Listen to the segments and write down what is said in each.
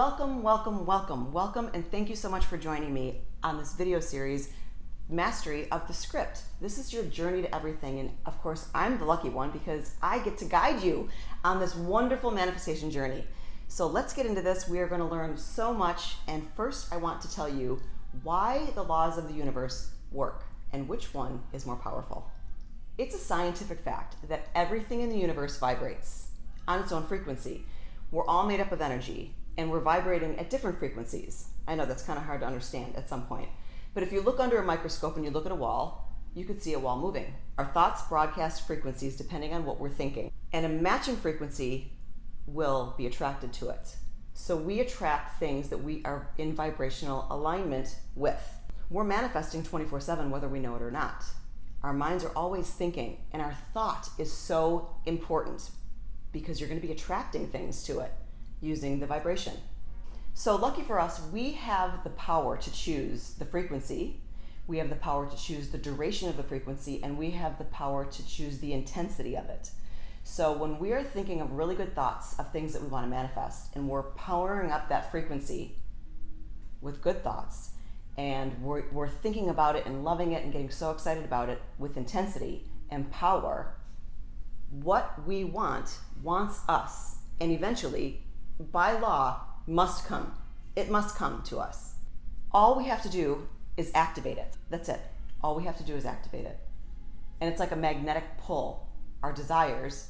Welcome, welcome, welcome, welcome, and thank you so much for joining me on this video series, Mastery of the Script. This is your journey to everything, and of course, I'm the lucky one because I get to guide you on this wonderful manifestation journey. So let's get into this. We are going to learn so much, and first I want to tell you why the laws of the universe work and which one is more powerful. It's a scientific fact that everything in the universe vibrates on its own frequency. We're all made up of energy, and we're vibrating at different frequencies. I know that's kind of hard to understand at some point, but if you look under a microscope and you look at a wall, you could see a wall moving. Our thoughts broadcast frequencies depending on what we're thinking, and a matching frequency will be attracted to it. So we attract things that we are in vibrational alignment with. We're manifesting 24/7 whether we know it or not. Our minds are always thinking, and our thought is so important because you're going to be attracting things to it using the vibration. So lucky for us, we have the power to choose the frequency, we have the power to choose the duration of the frequency, and we have the power to choose the intensity of it. So when we are thinking of really good thoughts of things that we want to manifest, and we're powering up that frequency with good thoughts, and we're thinking about it and loving it and getting so excited about it with intensity and power, what we want wants us, and eventually, by law, must come. It must come to us. All we have to do is activate it. That's it. All we have to do is activate it. And it's like a magnetic pull. Our desires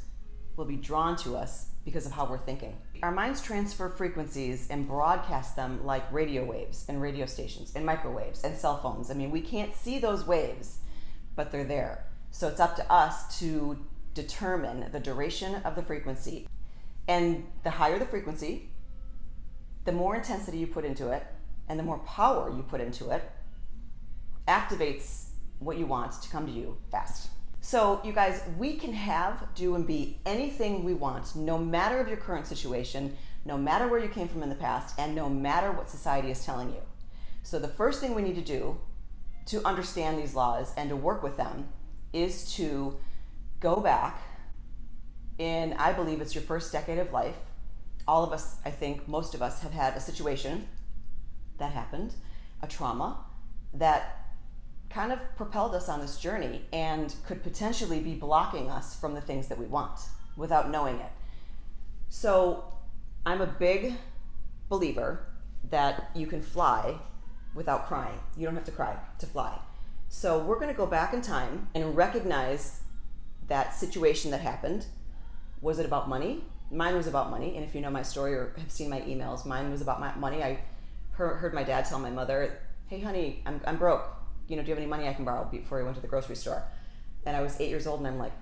will be drawn to us because of how we're thinking. Our minds transfer frequencies and broadcast them like radio waves and radio stations and microwaves and cell phones. I mean, we can't see those waves, but they're there. So it's up to us to determine the duration of the frequency. And the higher the frequency, the more intensity you put into it, and the more power you put into it, activates what you want to come to you fast. So you guys, we can have, do, and be anything we want, no matter of your current situation, no matter where you came from in the past, and no matter what society is telling you. So the first thing we need to do to understand these laws and to work with them is to go back in, I believe it's your first decade of life. All of us, I think most of us, have had a situation that happened, a trauma that kind of propelled us on this journey and could potentially be blocking us from the things that we want without knowing it. So I'm a big believer that you can fly without crying. You don't have to cry to fly. So we're going to go back in time and recognize that situation that happened. Was it about money? Mine was about money, and if you know my story or have seen my emails, mine was about my money. I heard my dad tell my mother, "Hey honey, I'm broke. Do you have any money I can borrow?" before he went to the grocery store. And I was 8 years old, and I'm like,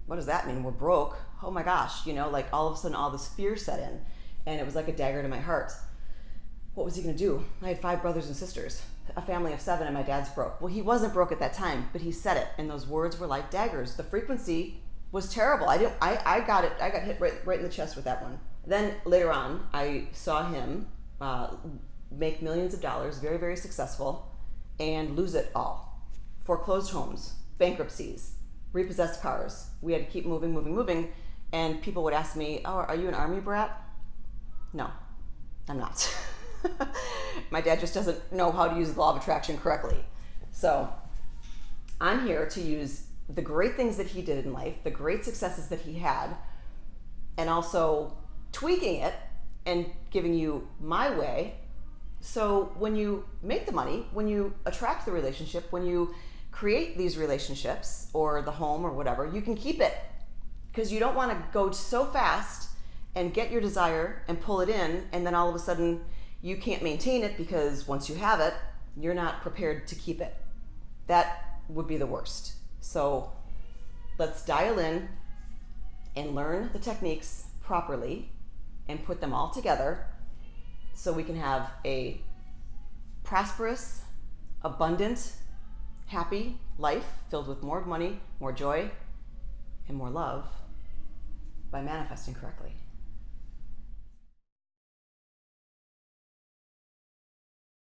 what does that mean? We're broke? Oh my gosh, like all of a sudden all this fear set in, and it was like a dagger to my heart. What was he gonna do? I had 5 brothers and sisters, a family of 7, and my dad's broke. Well, he wasn't broke at that time, but he said it, and those words were like daggers. The frequency was terrible. I got hit right in the chest with that one. Then later on, I saw him make millions of dollars, very, very successful, and lose it all. Foreclosed homes, bankruptcies, repossessed cars. We had to keep moving, and people would ask me, "Oh, are you an army brat?" No, I'm not. My dad just doesn't know how to use the law of attraction correctly. So I'm here to use the great things that he did in life, the great successes that he had, and also tweaking it and giving you my way. So when you make the money, when you attract the relationship, when you create these relationships or the home or whatever, you can keep it, because you don't want to go so fast and get your desire and pull it in, and then all of a sudden you can't maintain it because once you have it, you're not prepared to keep it. That would be the worst. So let's dial in and learn the techniques properly and put them all together so we can have a prosperous, abundant, happy life filled with more money, more joy, and more love by manifesting correctly.